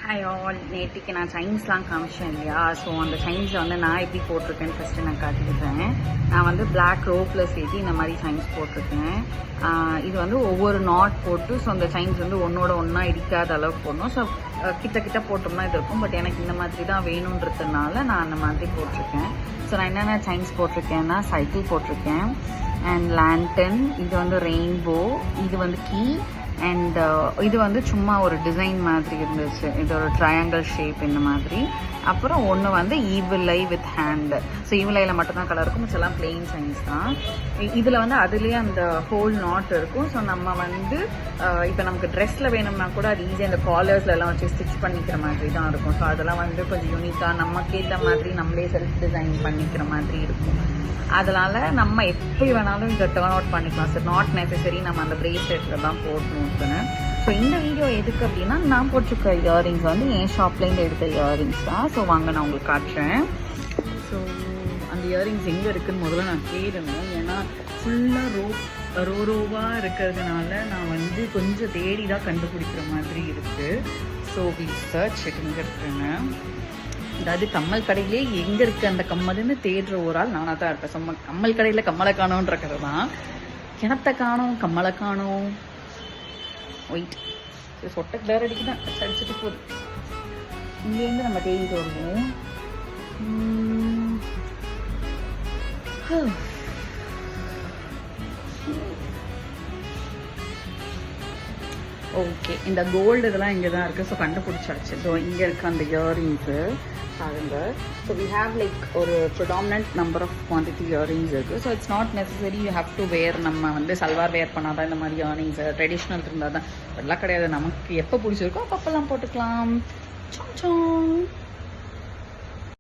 Hi all, நேற்றுக்கு நான் சைன்ஸ்லாம் காமிச்சேன் இல்லையா? ஸோ அந்த சைன்ஸை வந்து நான் எப்படி போட்டிருக்கேன்னு ஃபஸ்ட்டு நான் காட்டிக்கிறேன். நான் வந்து பிளாக் ரோ ப்ளஸ் ஏற்றி இந்த மாதிரி சைன்ஸ் போட்டிருக்கேன். இது வந்து ஒவ்வொரு நாட் போட்டு, ஸோ அந்த சைன்ஸ் வந்து ஒன்றோட ஒன்றா இடிக்காத அளவுக்கு போடணும். ஸோ கிட்ட போட்டோம்னா இது இருக்கும். பட் எனக்கு இந்த மாதிரி தான் வேணுன்றதுனால நான் அந்த மாதிரி போட்டிருக்கேன். ஸோ நான் என்னென்ன சைன்ஸ் போட்டிருக்கேன்னா, சைக்கிள் போட்டிருக்கேன், அண்ட் லேண்டன், இது வந்து ரெயின்போ, இது வந்து கீ, அண்ட் இது வந்து சும்மா ஒரு டிசைன் மாதிரி இருந்துச்சு. இது ஒரு ட்ரையாங்கிள் ஷேப் இந்த மாதிரி. அப்புறம் ஒன்று வந்து evil eye with hand. So evil ஐயில் மட்டும்தான் கலர் இருக்கும், மிச்செல்லாம் பிளெயின் சைன்ஸ் தான். இதில் வந்து அதுலேயே அந்த ஹோல் நாட் இருக்கும். ஸோ நம்ம வந்து இப்போ நமக்கு ட்ரெஸ்ஸில் வேணும்னா கூட அது ஈஸியாக இந்த காலர்ஸ்ல எல்லாம் வச்சு ஸ்டிச் பண்ணிக்கிற மாதிரி தான் இருக்கும். ஸோ அதெல்லாம் வந்து கொஞ்சம் யூனிக்காக நமக்கேற்ற மாதிரி நம்மளே செல்ஃப் டிசைன் பண்ணிக்கிற மாதிரி இருக்கும். அதனால் நம்ம எப்படி வேணாலும் இதை டேர்ன் அவுட் பண்ணிக்கலாம். சார் நாட் நெசசரி நம்ம அந்த பிரேஸ்லெட்டில் தான் போடணும்னு. ஸோ இந்த வீடியோ எதுக்கு அப்படின்னா, நான் போட்டிருக்க இயரிங்ஸ் வந்து என் ஷாப்லேருந்து எடுத்த இயரிங்ஸ் தான். ஸோ வாங்க நான் உங்களுக்கு காட்டுறேன். ஸோ அந்த இயரிங்ஸ் எங்கே இருக்குதுன்னு முதல்ல நான் தேடணும். ஏன்னா ஃபுல்லாக ரோவாக இருக்கிறதுனால நான் வந்து கொஞ்சம் தேடி தான் கண்டுபிடிக்கிற மாதிரி இருக்குது. ஸோ வி சர்ச் எங்கே இருக்குன்னு, அதாவது கம்மல் கடையிலே எங்கே இருக்குது அந்த கம்மல்னு தேடுற ஒரு ஆள் நானாக தான் இருப்பேன். சும்மா கம்மல் கடையில் கம்மலை காணோன்றது தான். கிணத்தை காணோம், கம்மலை காணோம். ஒயிட் சொட்டை கிளர் அடிக்கு தான் அடிச்சுட்டு போகுது. இங்கேருந்து நம்ம தேடிட்டு வருவோம். ஓகே, இந்த கோல்டு இதெல்லாம் இங்கே தான் இருக்குது. ஸோ கண்டுபிடிச்சாச்சு. ஸோ இங்கே இருக்க அந்த இயரிங்ஸு பாருங்க. ஸோ வி ஹாவ் லைக் ஒரு predominant number of quantity earrings இருக்குது. So it's not necessary you have to wear. நம்ம வந்து சல்வார் வேர் பண்ணால் தான் இந்த மாதிரி இயரிங்ஸ் ட்ரெடிஷ்னல் இருந்தால் தான். அதெல்லாம் கிடையாது. நமக்கு எப்போ பிடிச்சிருக்கோ அப்பப்பெல்லாம் போட்டுக்கலாம்.